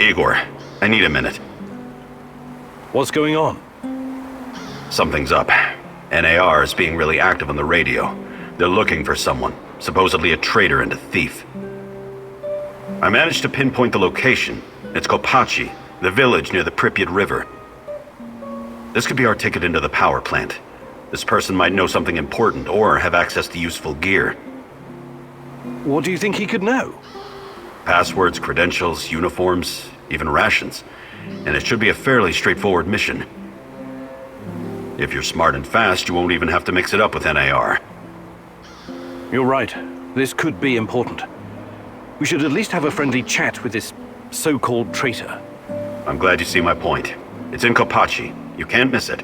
Igor, I need a minute. What's going on? Something's up. NAR is being really active on the radio. They're looking for someone, supposedly a traitor and a thief. I managed to pinpoint the location. It's Kopachi, the village near the Pripyat River. This could be our ticket into the power plant. This person might know something important or have access to useful gear. What do you think he could know? Passwords, credentials, uniforms, even rations. And it should be a fairly straightforward mission. If you're smart and fast, you won't even have to mix it up with NAR. You're right. This could be important. We should at least have a friendly chat with this so-called traitor. I'm glad you see my point. It's in Kopachi. You can't miss it.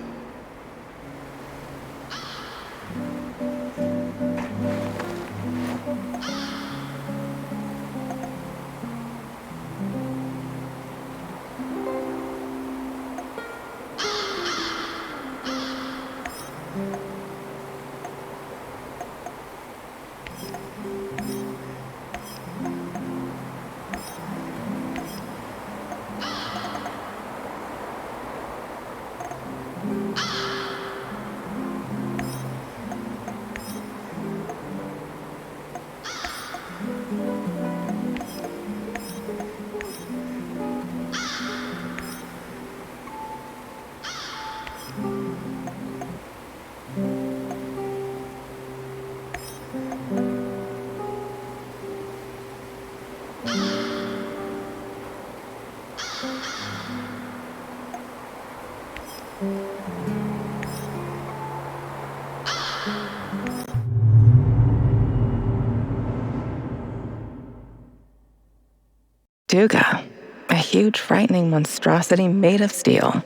Duga, a huge, frightening monstrosity made of steel.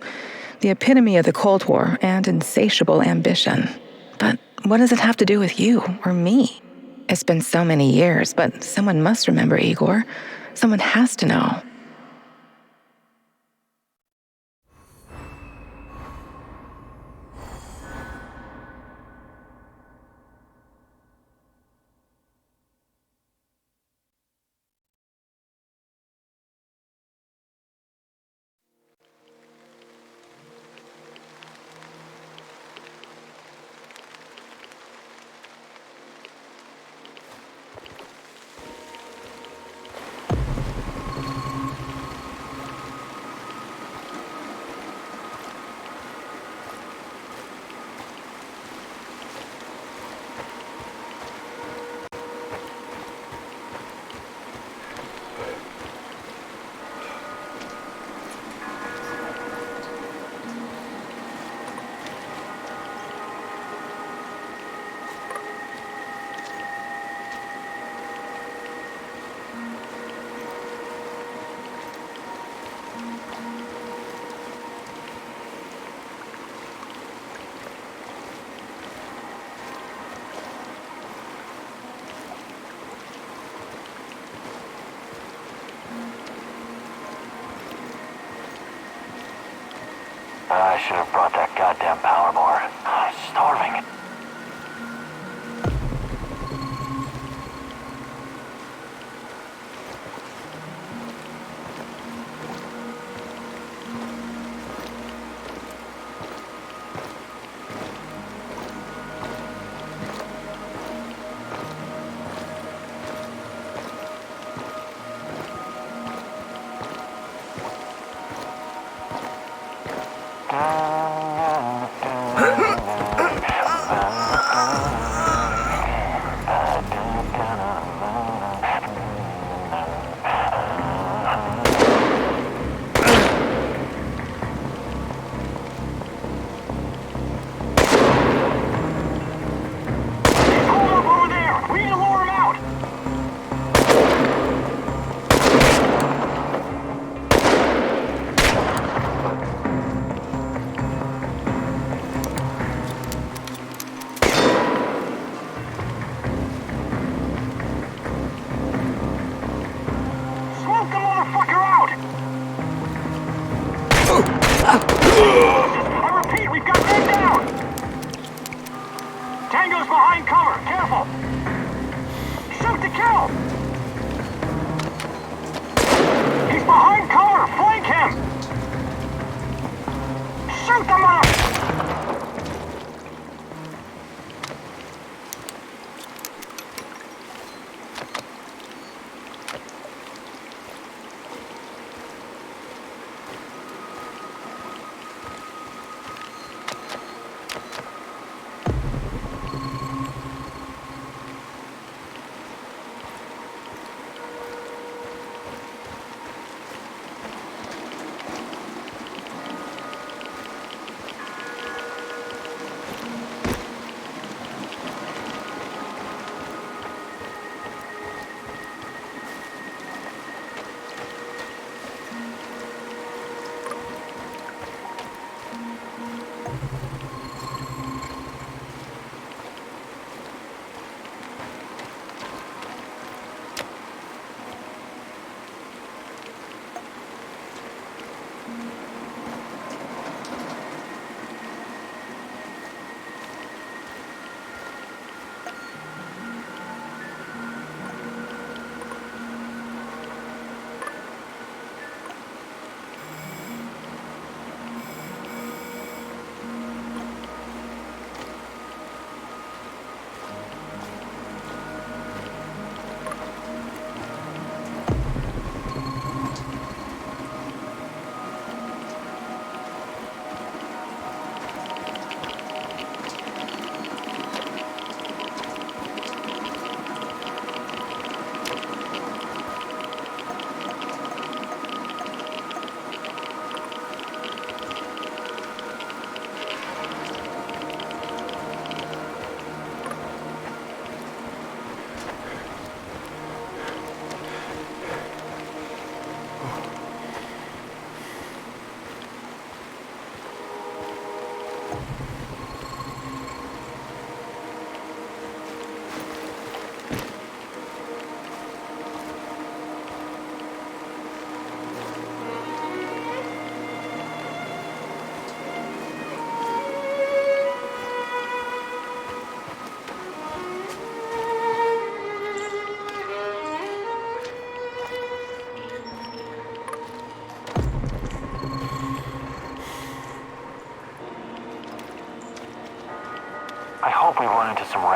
The epitome of the Cold War and insatiable ambition. But what does it have to do with you or me? It's been so many years, but someone must remember Igor. Someone has to know. I should have brought that goddamn power bar. I'm starving.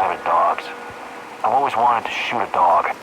rabid dogs. I've always wanted to shoot a dog.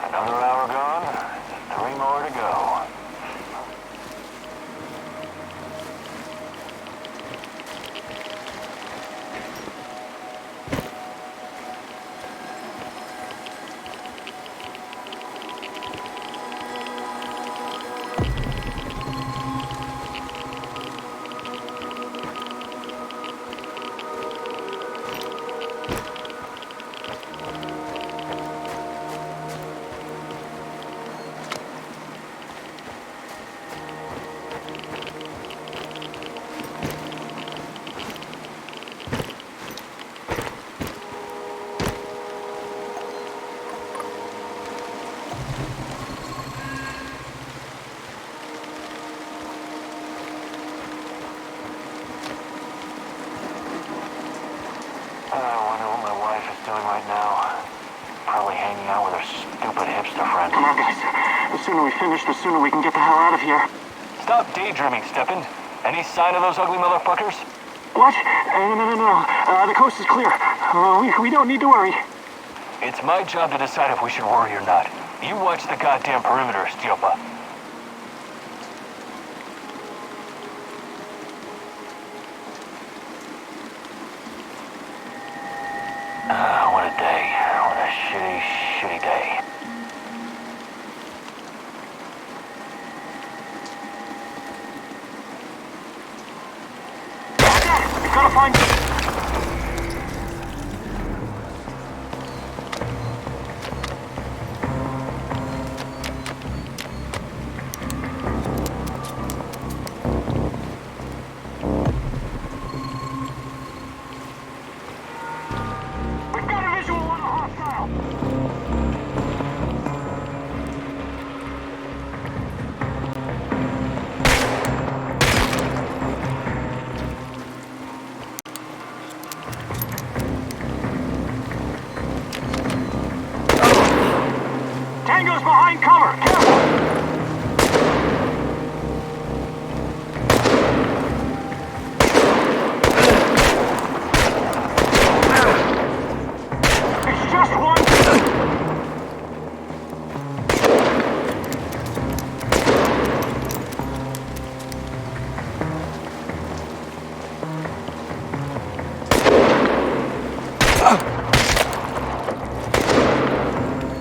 Another hour gone, 3 more to go. Doing right now. Probably hanging out with her stupid hipster friend. Come on, guys. The sooner we finish, the sooner we can get the hell out of here. Stop daydreaming, Steppen. Any sign of those ugly motherfuckers? What? No. The coast is clear. We don't need to worry. It's my job to decide if we should worry or not. You watch the goddamn perimeter, Stiopa. What a day. What a shitty, shitty day. We've got to find... Tango's behind cover! Careful! It's just one...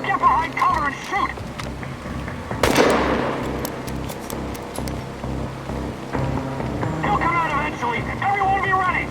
Get behind cover and shoot! He'll come out eventually! Everyone be ready!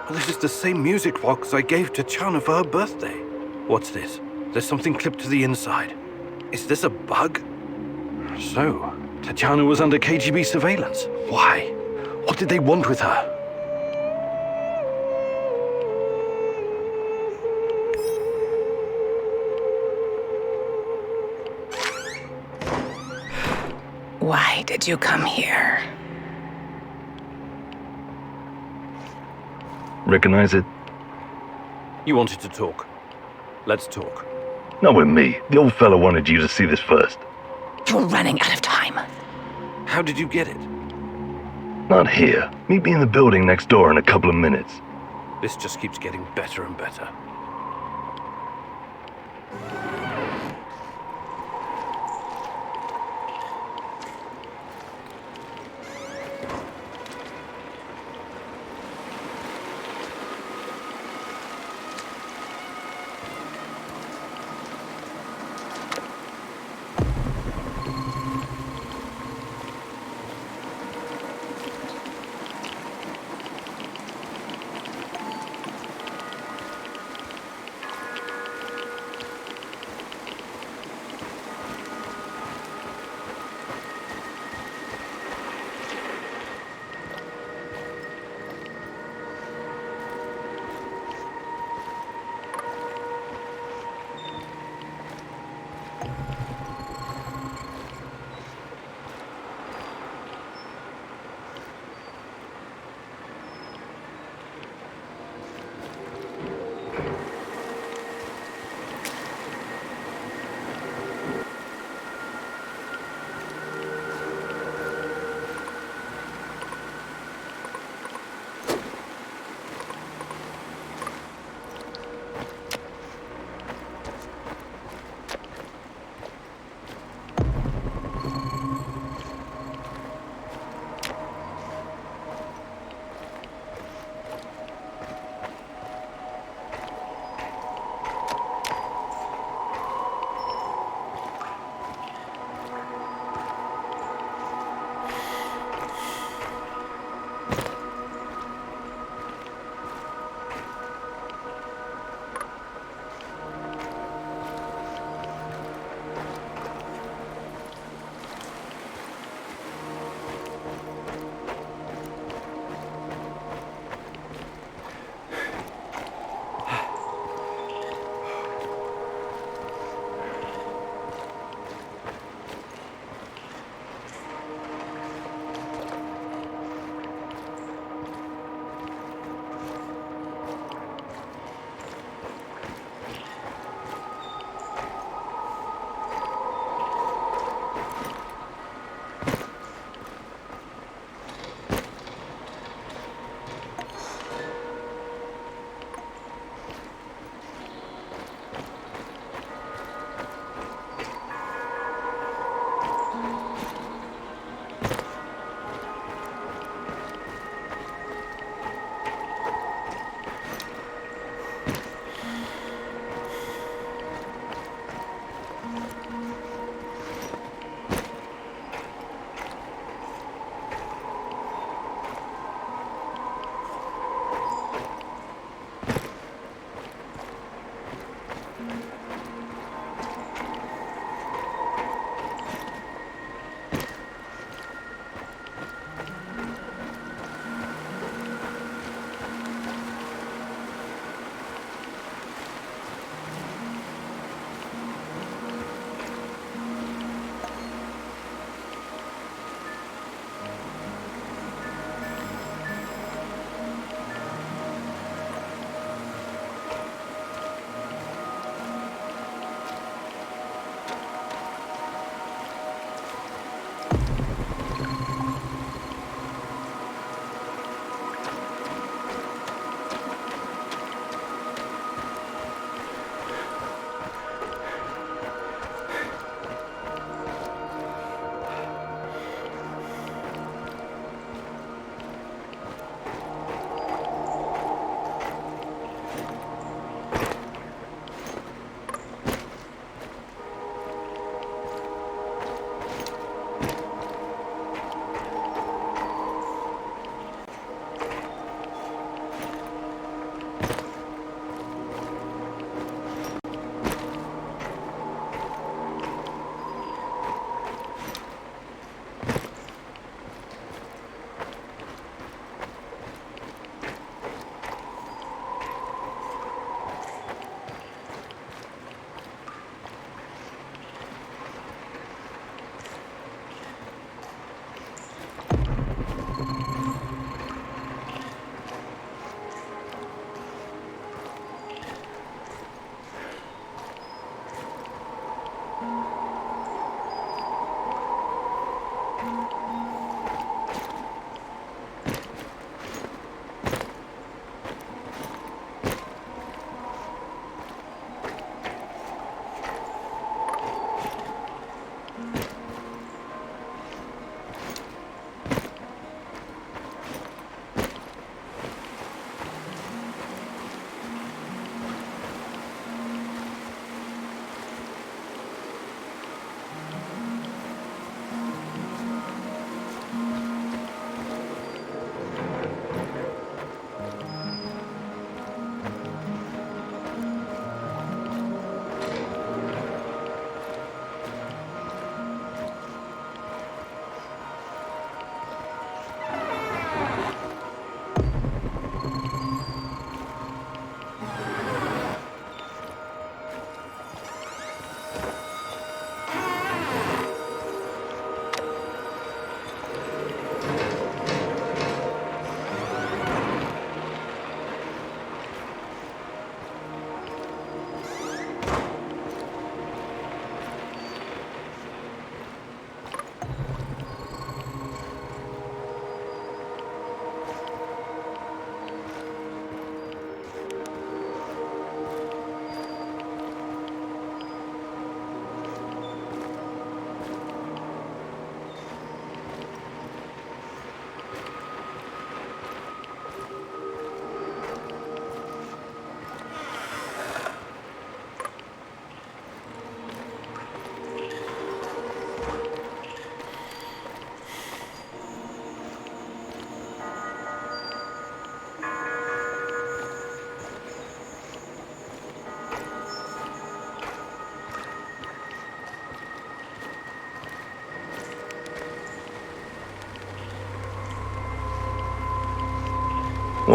This is the same music box I gave to Chana for her birthday. What's this? There's something clipped to the inside. Is this a bug? So, Tatiana was under KGB surveillance. Why? What did they want with her? Why did you come here? Recognize it? You wanted to talk. Let's talk. Not with me. The old fella wanted you to see this first. You're running out of time. How did you get it? Not here. Meet me in the building next door in a couple of minutes. This just keeps getting better and better.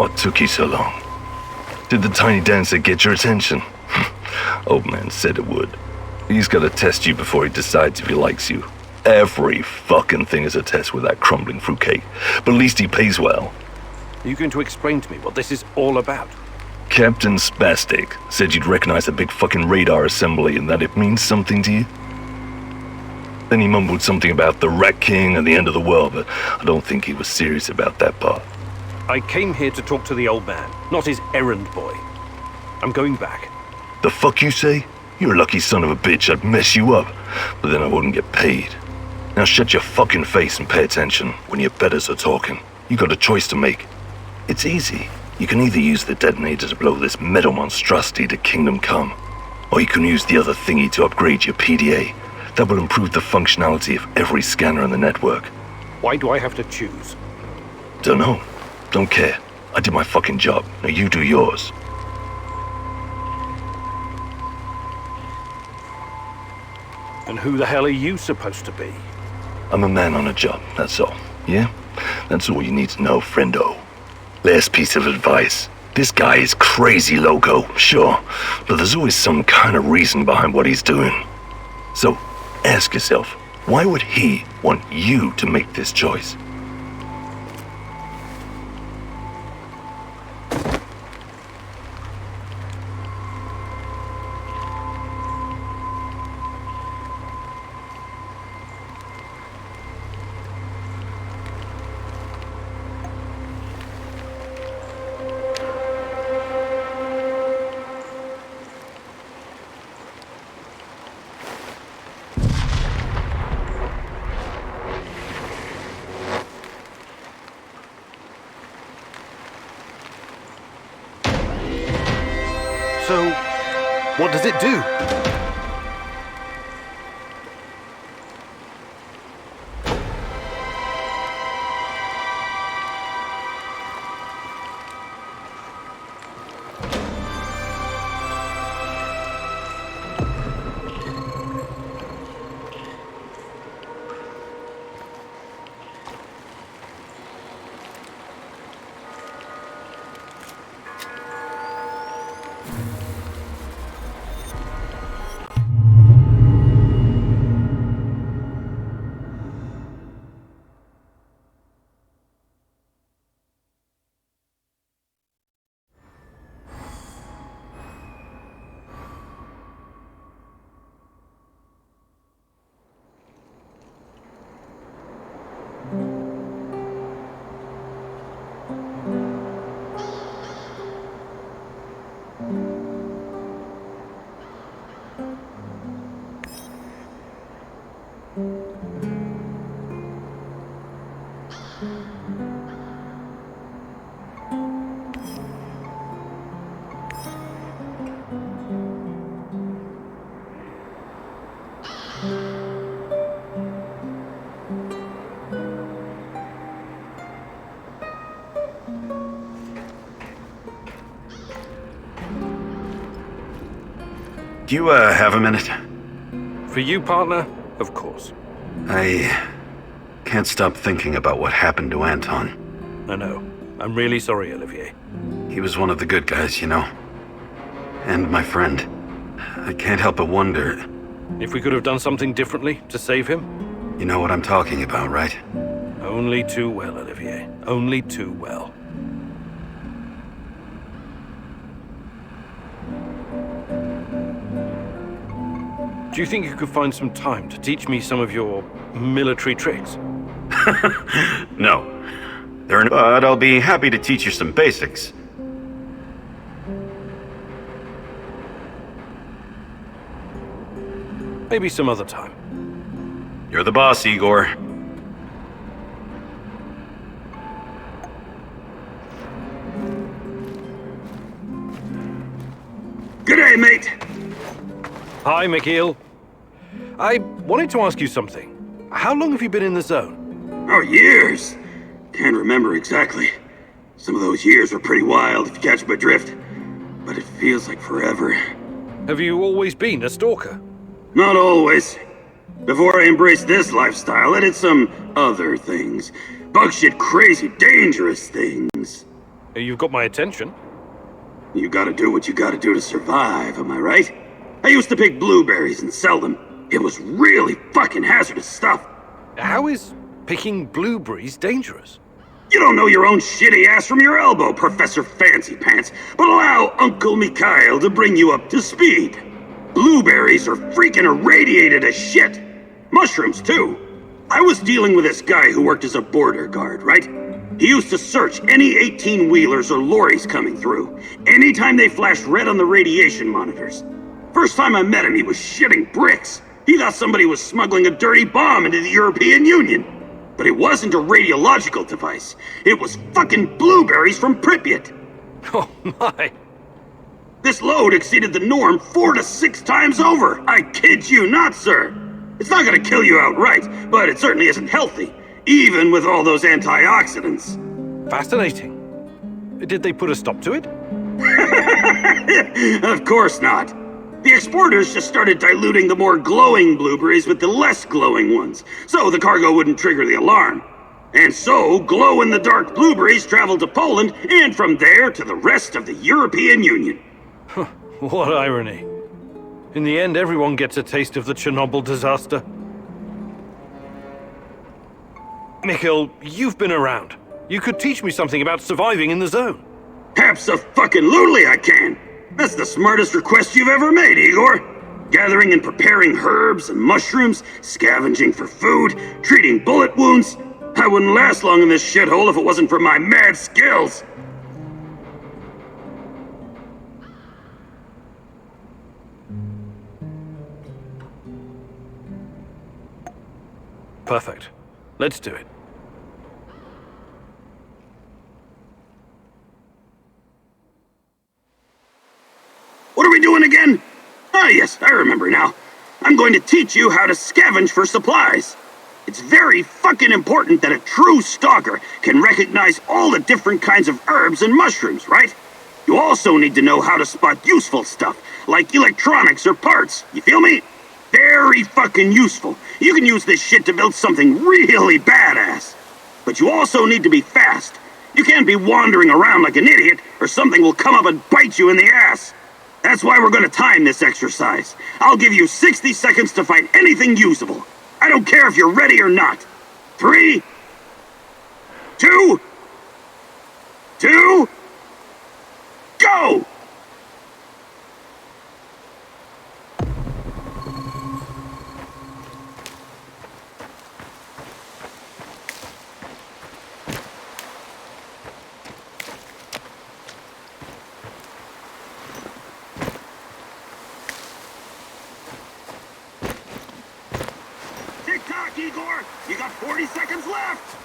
What took you so long? Did the tiny dancer get your attention? Old man said it would. He's gotta test you before he decides if he likes you. Every fucking thing is a test with that crumbling fruitcake. But at least he pays well. Are you going to explain to me what this is all about? Captain Spastic said you'd recognize a big fucking radar assembly and that it means something to you. Then he mumbled something about the Rat King and the end of the world, but I don't think he was serious about that part. I came here to talk to the old man, not his errand boy. I'm going back. The fuck you say? You're a lucky son of a bitch. I'd mess you up, but then I wouldn't get paid. Now shut your fucking face and pay attention when your betters are talking. You got a choice to make. It's easy. You can either use the detonator to blow this metal monstrosity to Kingdom Come, or you can use the other thingy to upgrade your PDA. That will improve the functionality of every scanner in the network. Why do I have to choose? Don't know. Don't care. I did my fucking job. Now you do yours. And who the hell are you supposed to be? I'm a man on a job, that's all. Yeah? That's all you need to know, friendo. Last piece of advice. This guy is crazy loco, sure, but there's always some kind of reason behind what he's doing. So, ask yourself, why would he want you to make this choice? So, what does it do? Do you, have a minute? For you, partner? Of course. I can't stop thinking about what happened to Anton. I know. I'm really sorry, Olivier. He was one of the good guys, you know. And my friend. I can't help but wonder... If we could have done something differently to save him? You know what I'm talking about, right? Only too well, Olivier. Only too well. Do you think you could find some time to teach me some of your military tricks? No. But I'll be happy to teach you some basics. Maybe some other time. You're the boss, Igor. G'day, mate. Hi, Mikhail. I wanted to ask you something. How long have you been in the zone? Oh, years. Can't remember exactly. Some of those years were pretty wild, if you catch my drift. But it feels like forever. Have you always been a stalker? Not always. Before I embraced this lifestyle, I did some other things. Bug shit crazy, dangerous things. You've got my attention. You gotta do what you gotta do to survive, am I right? I used to pick blueberries and sell them. It was really fucking hazardous stuff. How is picking blueberries dangerous? You don't know your own shitty ass from your elbow, Professor Fancy Pants, but allow Uncle Mikhail to bring you up to speed. Blueberries are freaking irradiated as shit. Mushrooms, too. I was dealing with this guy who worked as a border guard, right? He used to search any 18-wheelers or lorries coming through, anytime they flashed red on the radiation monitors. First time I met him, he was shitting bricks. He thought somebody was smuggling a dirty bomb into the European Union. But it wasn't a radiological device. It was fucking blueberries from Pripyat. Oh my. This load exceeded the norm 4 to 6 times over. I kid you not, sir. It's not gonna kill you outright, but it certainly isn't healthy, even with all those antioxidants. Fascinating. Did they put a stop to it? Of course not. The exporters just started diluting the more glowing blueberries with the less glowing ones, so the cargo wouldn't trigger the alarm. And so, glow-in-the-dark blueberries traveled to Poland, and from there to the rest of the European Union. What irony. In the end, everyone gets a taste of the Chernobyl disaster. Mikhail, you've been around. You could teach me something about surviving in the zone. Abso-fucking-lutely I can! That's the smartest request you've ever made, Igor! Gathering and preparing herbs and mushrooms, scavenging for food, treating bullet wounds. I wouldn't last long in this shithole if it wasn't for my mad skills! Perfect. Let's do it. What are we doing again? Ah, yes, I remember now. I'm going to teach you how to scavenge for supplies. It's very fucking important that a true stalker can recognize all the different kinds of herbs and mushrooms, right? You also need to know how to spot useful stuff, like electronics or parts. You feel me? Very fucking useful. You can use this shit to build something really badass. But you also need to be fast. You can't be wandering around like an idiot, or something will come up and bite you in the ass. That's why we're gonna time this exercise. I'll give you 60 seconds to find anything usable. I don't care if you're ready or not. 3, 2, go! Tick-tock, Igor! You got 40 seconds left!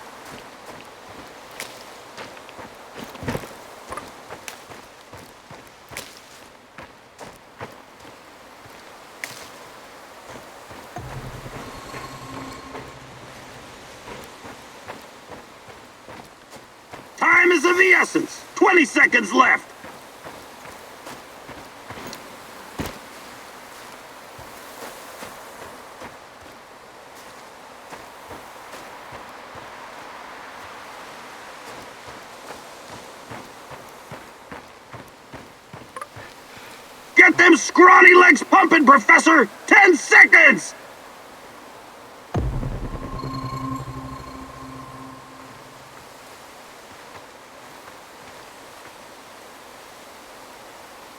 Time is of the essence. 20 seconds left. Get them scrawny legs pumping, Professor! 10 seconds!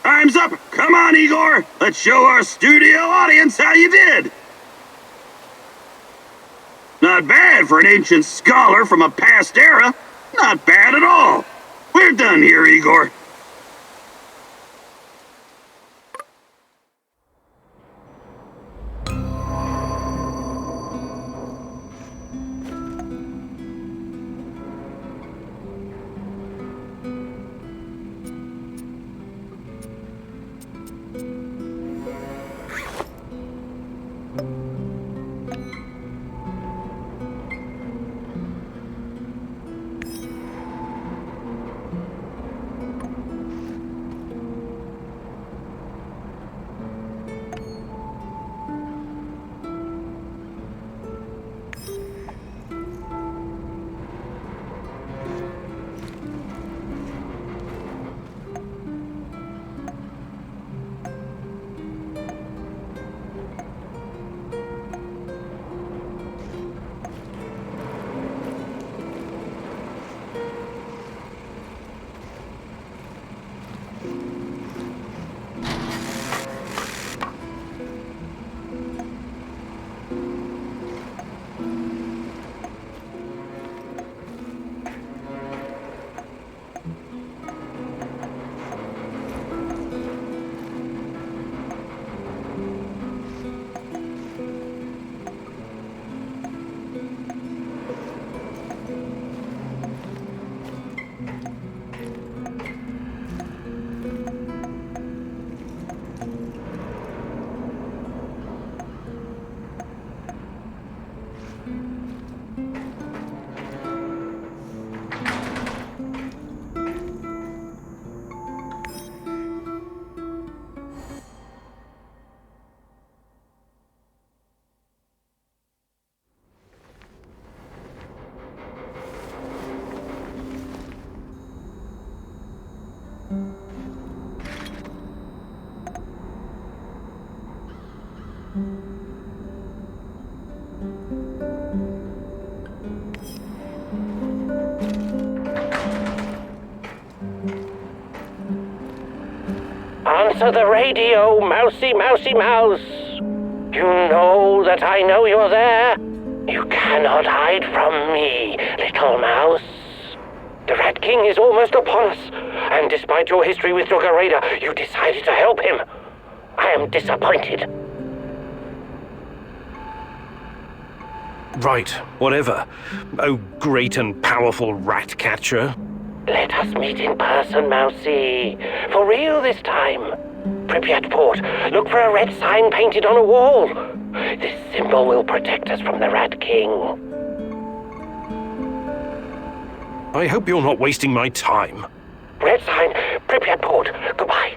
Time's up! Come on, Igor! Let's show our studio audience how you did! Not bad for an ancient scholar from a past era. Not bad at all. We're done here, Igor. Answer the radio, mousy, mousy, mouse. You know that I know you're there. You cannot hide from me, little mouse. The Rat King is almost upon us, and despite your history with Dogger Raider, you decided to help him. I am disappointed. Right, whatever. Oh, great and powerful rat catcher. Let us meet in person, Mousy. For real this time. Pripyat Port, look for a red sign painted on a wall. This symbol will protect us from the Rat King. I hope you're not wasting my time. Red sign, Pripyat Port. Goodbye.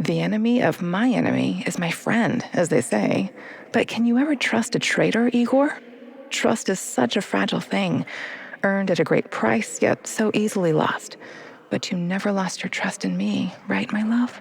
The enemy of my enemy is my friend, as they say. But can you ever trust a traitor, Igor? Trust is such a fragile thing, earned at a great price, yet so easily lost. But you never lost your trust in me, right, my love?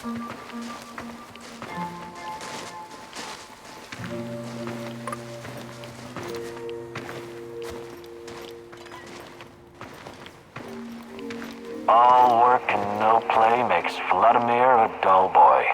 All work and no play makes Vladimir a dull boy.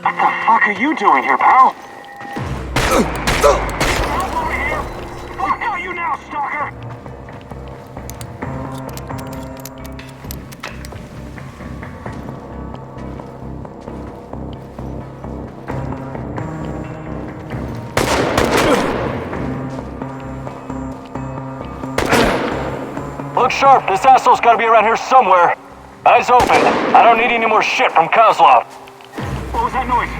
What the fuck are you doing here, pal? Fuck out you now, stalker! Look sharp, this asshole's gotta be around here somewhere. Eyes open. I don't need any more shit from Kozlov. What was that noise?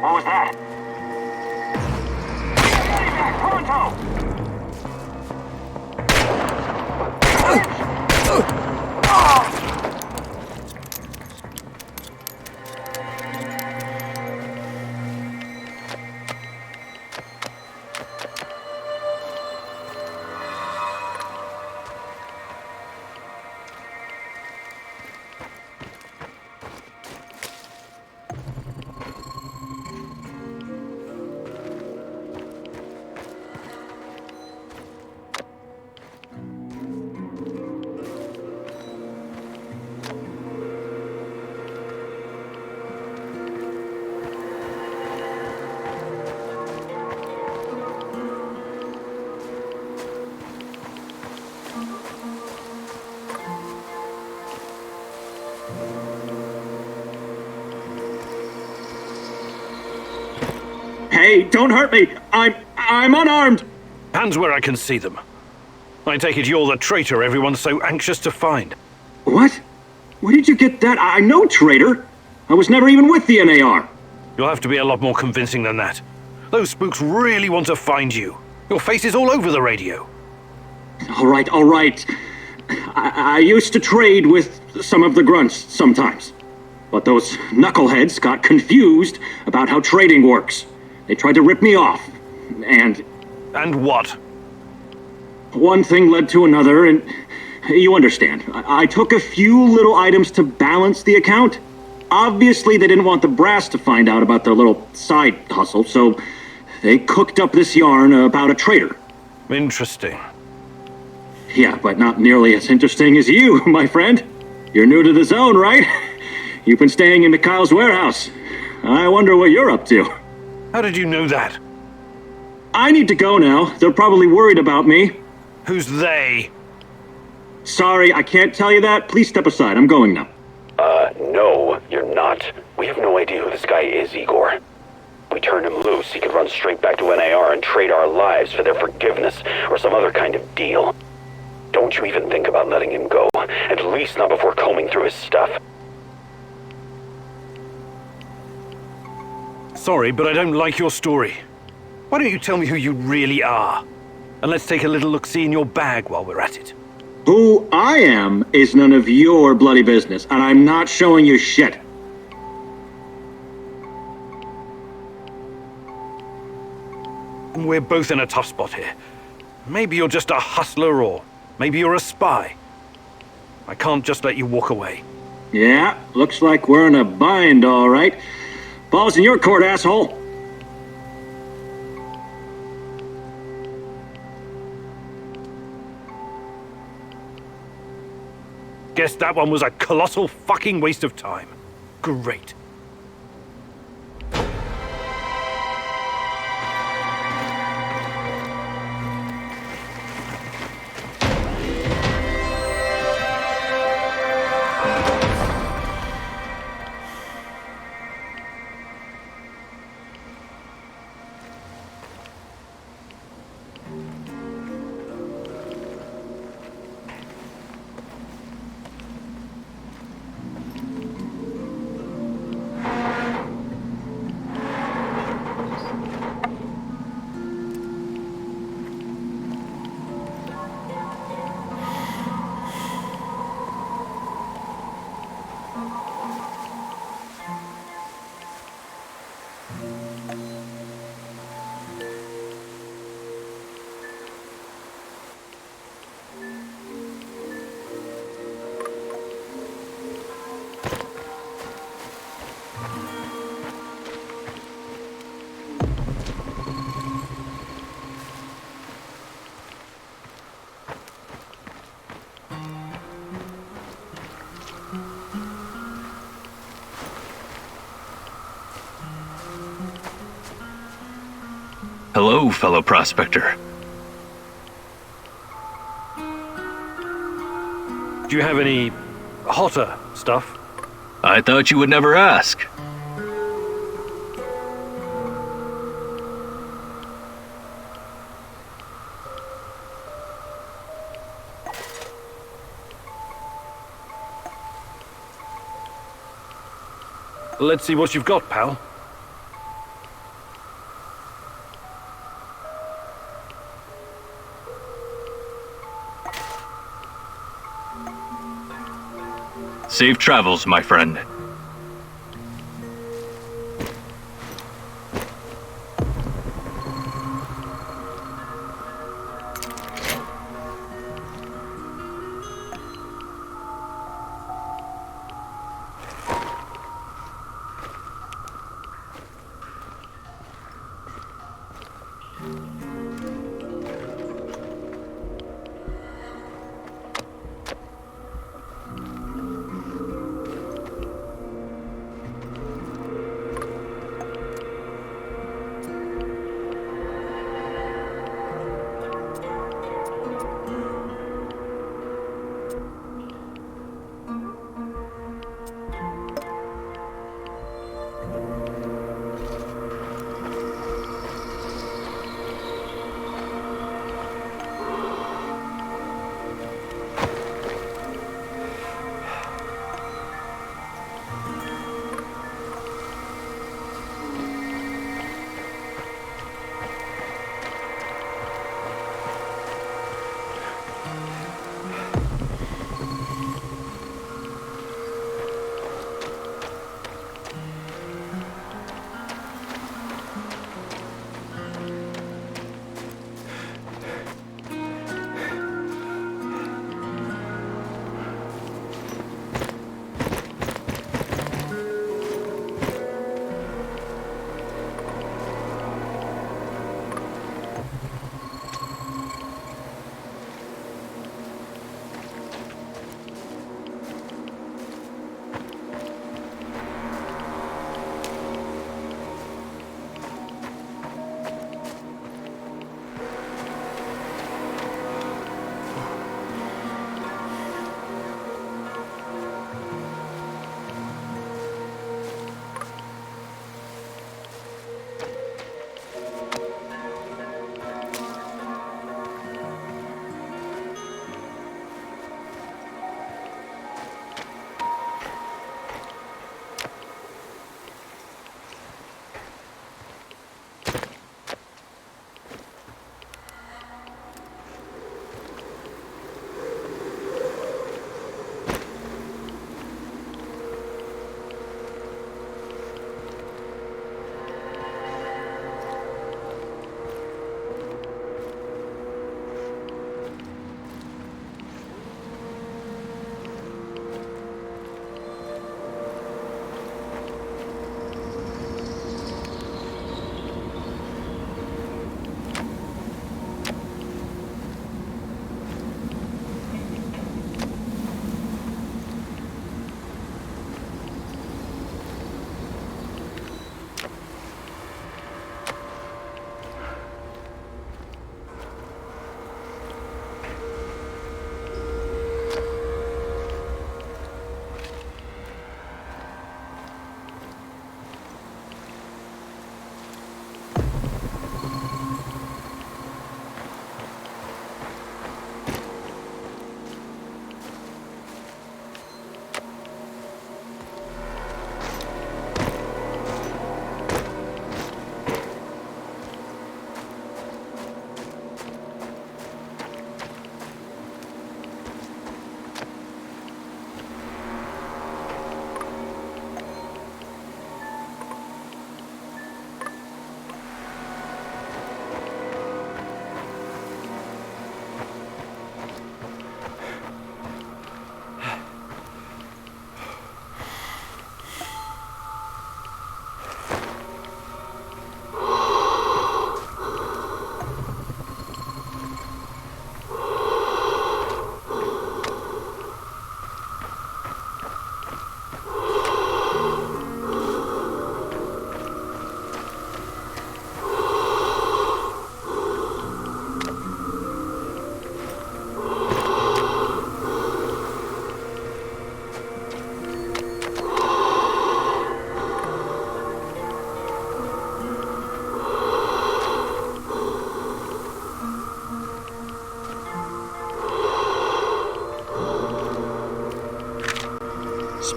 What was that? Pronto! Hey, don't hurt me! I'm unarmed! Hands where I can see them. I take it you're the traitor everyone's so anxious to find. What? Where did you get that? I'm no traitor. I was never even with the NAR. You'll have to be a lot more convincing than that. Those spooks really want to find you. Your face is all over the radio. All right. I used to trade with some of the grunts sometimes. But those knuckleheads got confused about how trading works. They tried to rip me off, and what? one thing led to another, and you understand. I took a few little items to balance the account. Obviously, they didn't want the brass to find out about their little side hustle, so they cooked up this yarn about a traitor. Interesting. Yeah, but not nearly as interesting as you, my friend. You're new to the zone, right? You've been staying in Mikhail's warehouse. I wonder what you're up to. How did you know that? I need to go now. They're probably worried about me. Who's they? Sorry, I can't tell you that. Please step aside. I'm going now. No, you're not. We have no idea who this guy is, Igor. We turn him loose, he could run straight back to NAR and trade our lives for their forgiveness or some other kind of deal. Don't you even think about letting him go. At least not before combing through his stuff. Sorry, but I don't like your story. Why don't you tell me who you really are? And let's take a little look-see in your bag while we're at it. Who I am is none of your bloody business, and I'm not showing you shit. We're both in a tough spot here. Maybe you're just a hustler, or maybe you're a spy. I can't just let you walk away. Yeah, looks like we're in a bind, all right. Ball's in your court, asshole. Guess that one was a colossal fucking waste of time. Great. Hello, fellow prospector. Do you have any hotter stuff? I thought you would never ask. Let's see what you've got, pal. Safe travels, my friend.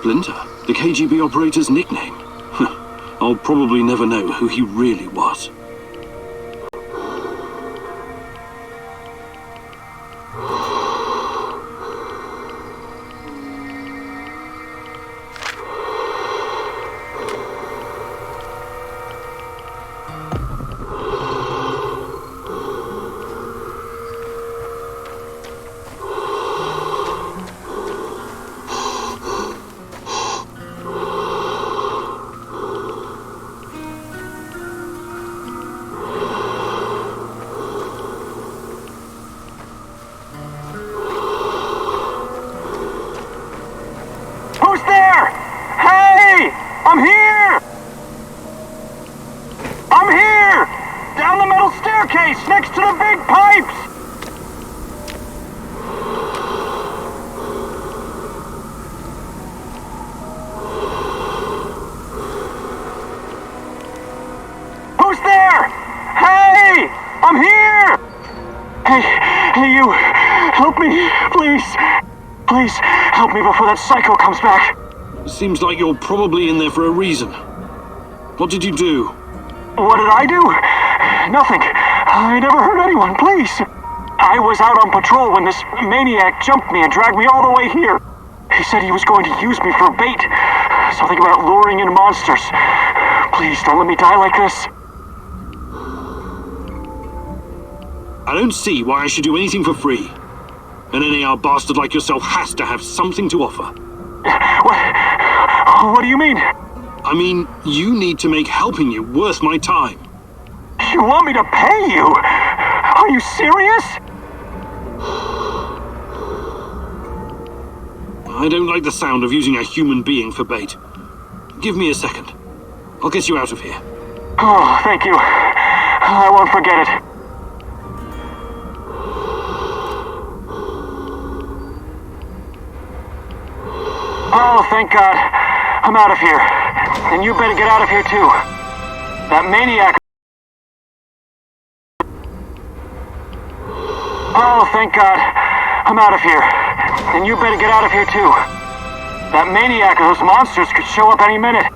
Splinter, the KGB operator's nickname. I'll probably never know who he really was. Who's there? Hey! I'm here! I'm here! Down the metal staircase next to the big pipes! Who's there? Hey! I'm here! Hey, you! Help me, please! Please, help me before that psycho comes back. Seems like you're probably in there for a reason. What did you do? What did I do? Nothing. I never hurt anyone, please. I was out on patrol when this maniac jumped me and dragged me all the way here. He said he was going to use me for bait. Something about luring in monsters. Please, don't let me die like this. I don't see why I should do anything for free. An NAR bastard like yourself has to have something to offer. What do you mean? I mean, you need to make helping you worth my time. You want me to pay you? Are you serious? I don't like the sound of using a human being for bait. Give me a second. I'll get you out of here. Oh, thank you. I won't forget it. Oh, thank God. I'm out of here. And you better get out of here, too. That maniac... Oh, thank God. I'm out of here. And you better get out of here, too. That maniac or those monsters could show up any minute.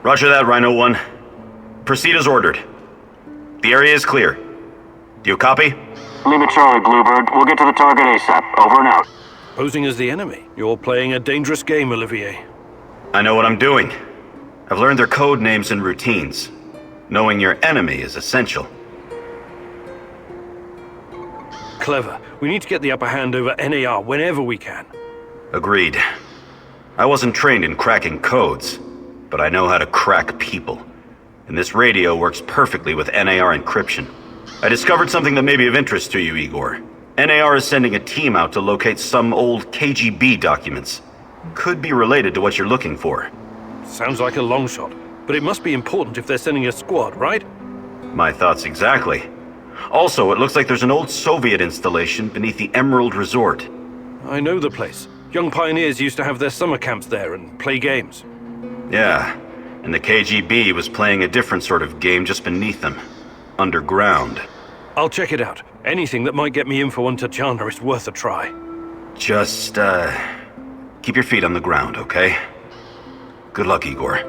Roger that, Rhino 1. Proceed as ordered. The area is clear. Do you copy? Leave it Charlie, Bluebird. We'll get to the target ASAP. Over and out. Posing as the enemy. You're playing a dangerous game, Olivier. I know what I'm doing. I've learned their code names and routines. Knowing your enemy is essential. Clever. We need to get the upper hand over NAR whenever we can. Agreed. I wasn't trained in cracking codes, but I know how to crack people. And this radio works perfectly with NAR encryption. I discovered something that may be of interest to you, Igor. NAR is sending a team out to locate some old KGB documents. Could be related to what you're looking for. Sounds like a long shot, but it must be important if they're sending a squad, right? My thoughts exactly. Also, it looks like there's an old Soviet installation beneath the Emerald Resort. I know the place. Young pioneers used to have their summer camps there and play games. Yeah, and the KGB was playing a different sort of game just beneath them. Underground. I'll check it out. Anything that might get me info on Tatiana is worth a try. Just, keep your feet on the ground, okay? Good luck, Igor.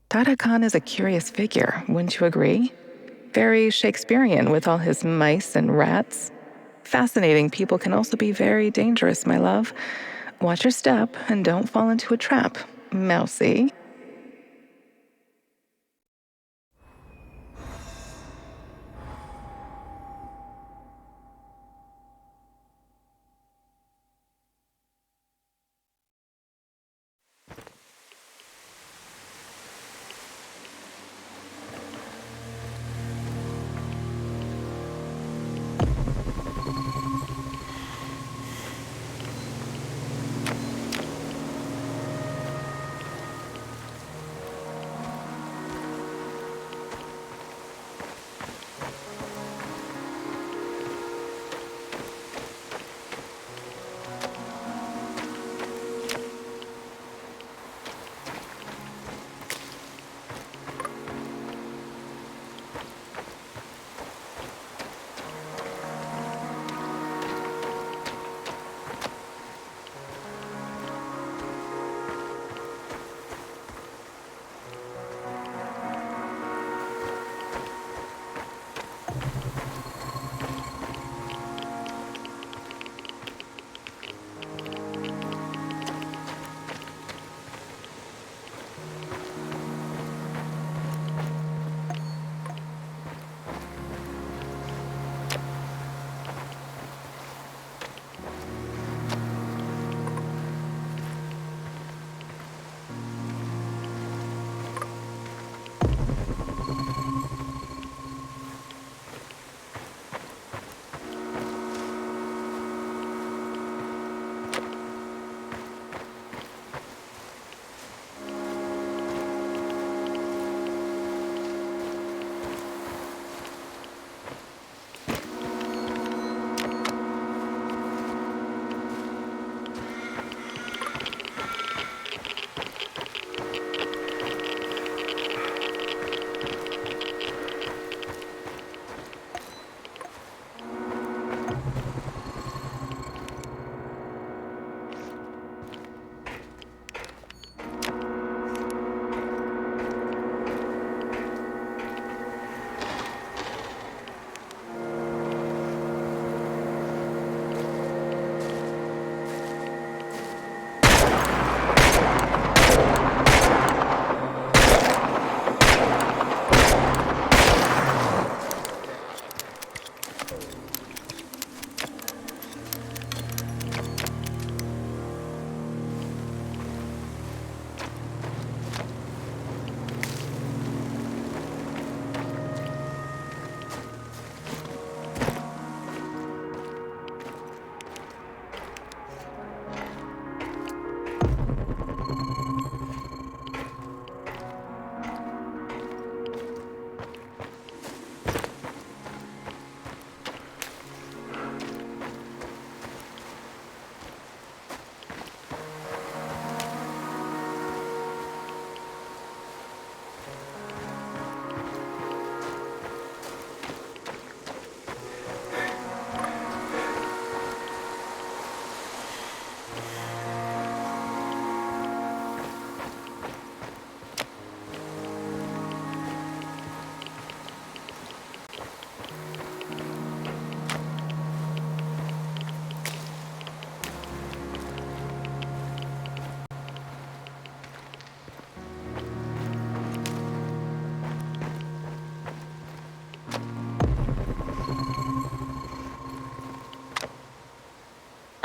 Tata Khan is a curious figure, wouldn't you agree? Very Shakespearean with all his mice and rats. Fascinating people can also be very dangerous, my love. Watch your step and don't fall into a trap, mousy.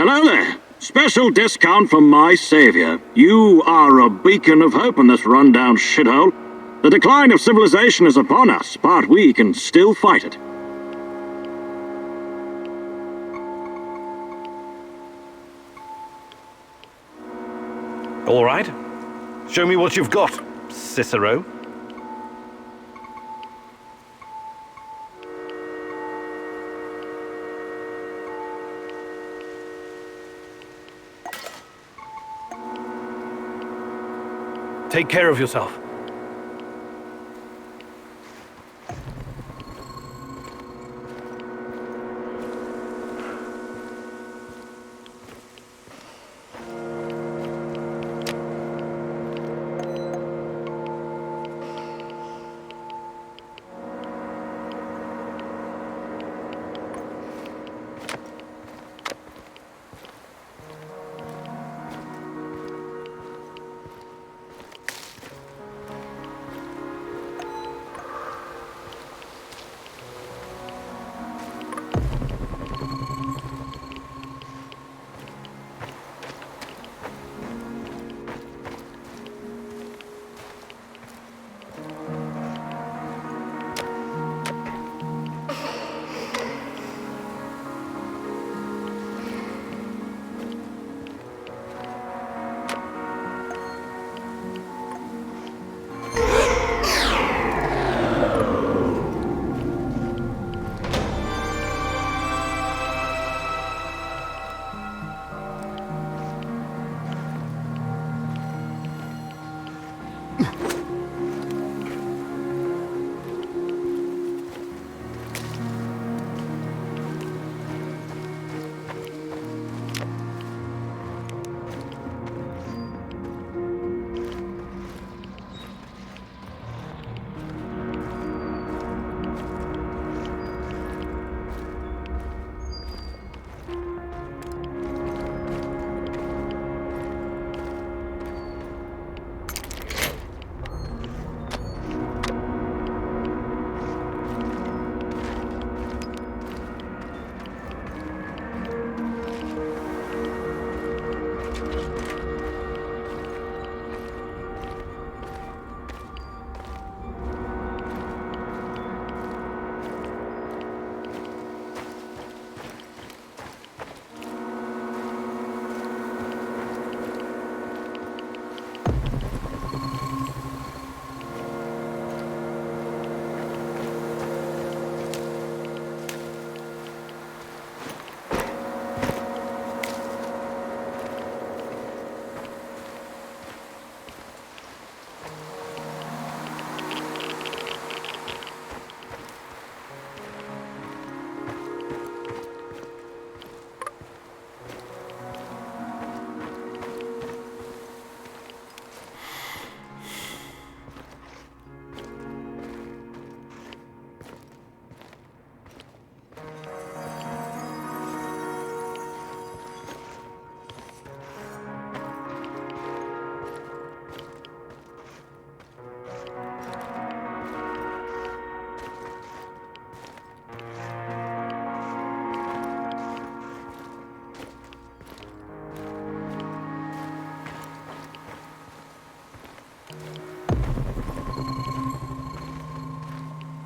Hello there. Special discount for my savior. You are a beacon of hope in this rundown shithole. The decline of civilization is upon us, but we can still fight it. All right. Show me what you've got, Cicero. Take care of yourself.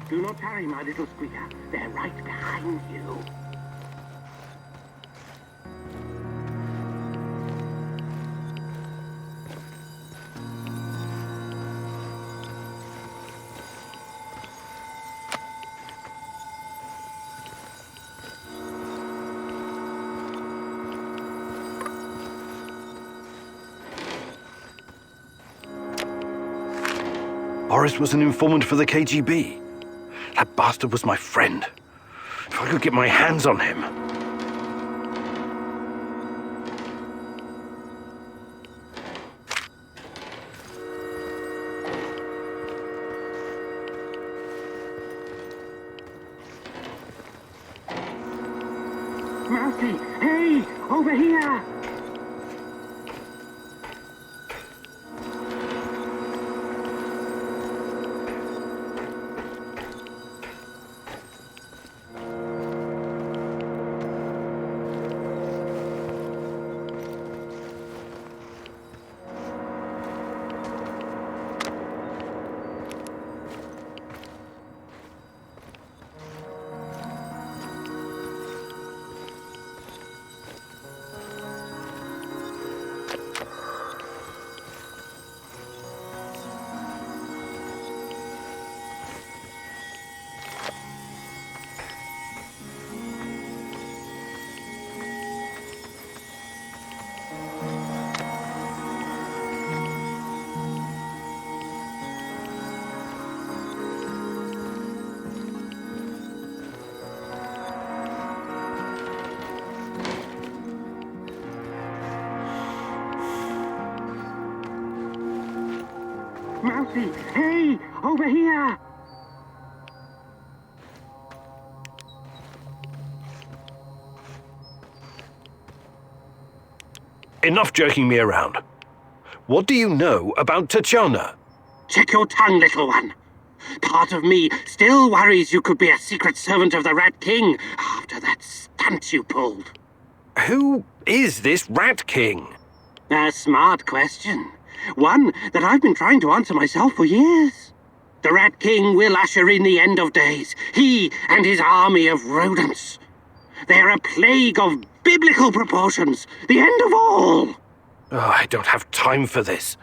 Do not tarry, my little squeaker. They're right behind you. Horace was an informant for the KGB. That bastard was my friend. If I could get my hands on him. Mousy! Hey! Over here! Mousy! Hey! Over here! Enough jerking me around. What do you know about Tatiana? Check your tongue, little one. Part of me still worries you could be a secret servant of the Rat King after that stunt you pulled. Who is this Rat King? A smart question. One that I've been trying to answer myself for years. The Rat King will usher in the end of days. He and his army of rodents. They're a plague of biblical proportions. The end of all. Oh, I don't have time for this.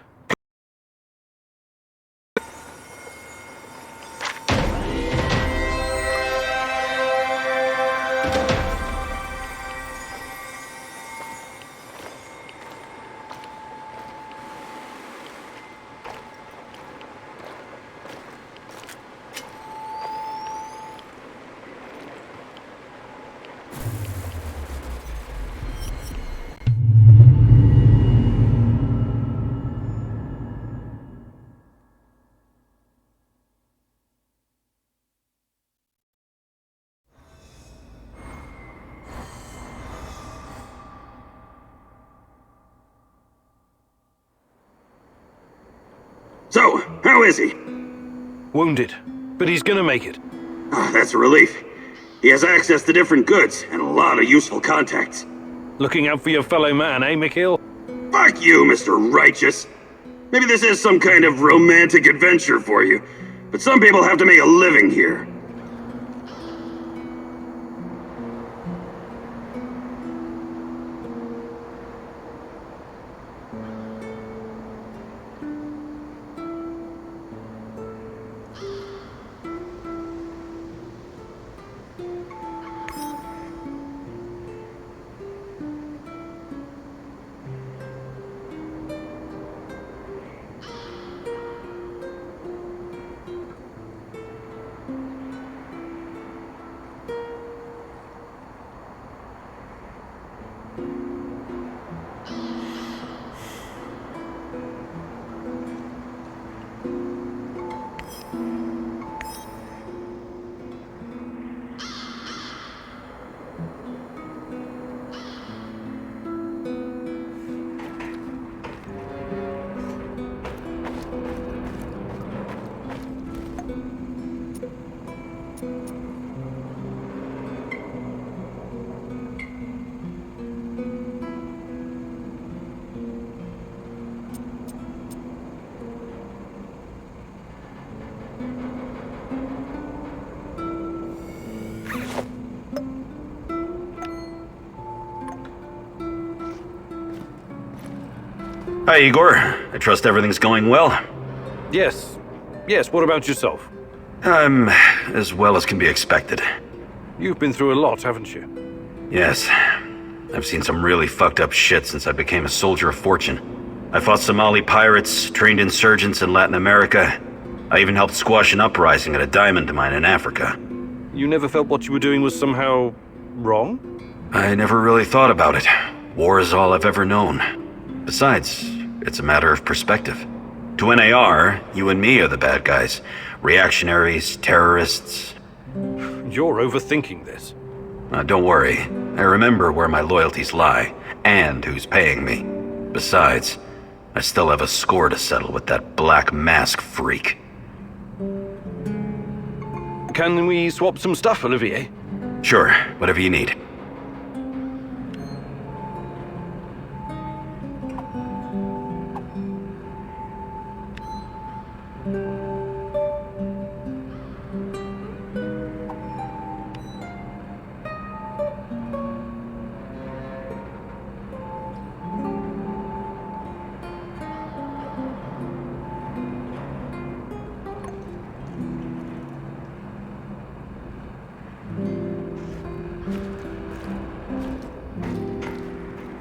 So, how is he? Wounded, but he's gonna make it. Oh, that's a relief. He has access to different goods and a lot of useful contacts. Looking out for your fellow man, eh, Mikhail? Fuck you, Mr. Righteous. Maybe this is some kind of romantic adventure for you, but some people have to make a living here. Hi, Igor. I trust everything's going well. Yes. Yes, what about yourself? I'm as well as can be expected. You've been through a lot, haven't you? Yes. I've seen some really fucked up shit since I became a soldier of fortune. I fought Somali pirates, trained insurgents in Latin America. I even helped squash an uprising at a diamond mine in Africa. You never felt what you were doing was somehow wrong? I never really thought about it. War is all I've ever known. Besides, it's a matter of perspective. To NAR, you and me are the bad guys. Reactionaries, terrorists. You're overthinking this. Don't worry. I remember where my loyalties lie, and who's paying me. Besides, I still have a score to settle with that Black Mask freak. Can we swap some stuff, Olivier? Sure, whatever you need.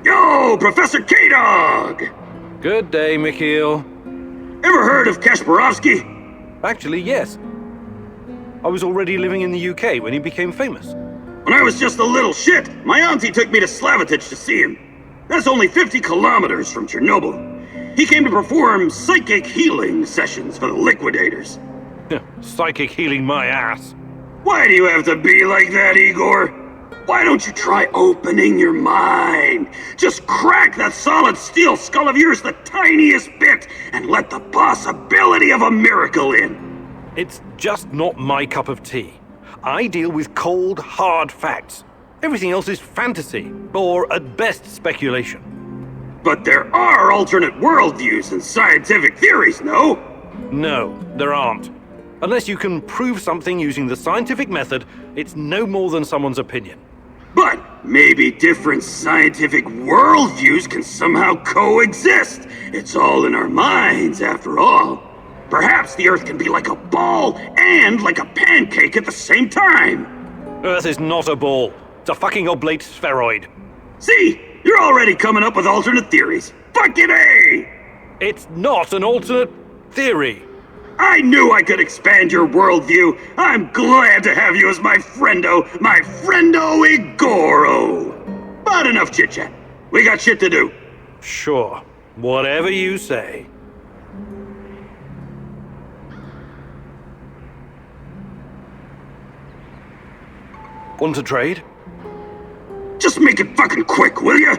Yo, Professor K-Dog! Good day, Mikhail. Ever heard of Kasparovsky? Actually, yes. I was already living in the UK when he became famous. When I was just a little shit, my auntie took me to Slavitich to see him. That's only 50 kilometers from Chernobyl. He came to perform psychic healing sessions for the liquidators. Psychic healing my ass. Why do you have to be like that, Igor? Why don't you try opening your mind? Just crack that solid steel skull of yours the tiniest bit and let the possibility of a miracle in. It's just not my cup of tea. I deal with cold, hard facts. Everything else is fantasy, or at best speculation. But there are alternate worldviews and scientific theories, no? No, there aren't. Unless you can prove something using the scientific method, it's no more than someone's opinion. But maybe different scientific worldviews can somehow coexist. It's all in our minds, after all. Perhaps the Earth can be like a ball and like a pancake at the same time. Earth is not a ball. It's a fucking oblate spheroid. See? You're already coming up with alternate theories. Fucking A! It's not an alternate theory. I knew I could expand your worldview. I'm glad to have you as my friendo Igoro. But enough chit-chat. We got shit to do. Sure. Whatever you say. Want to trade? Just make it fucking quick, will ya?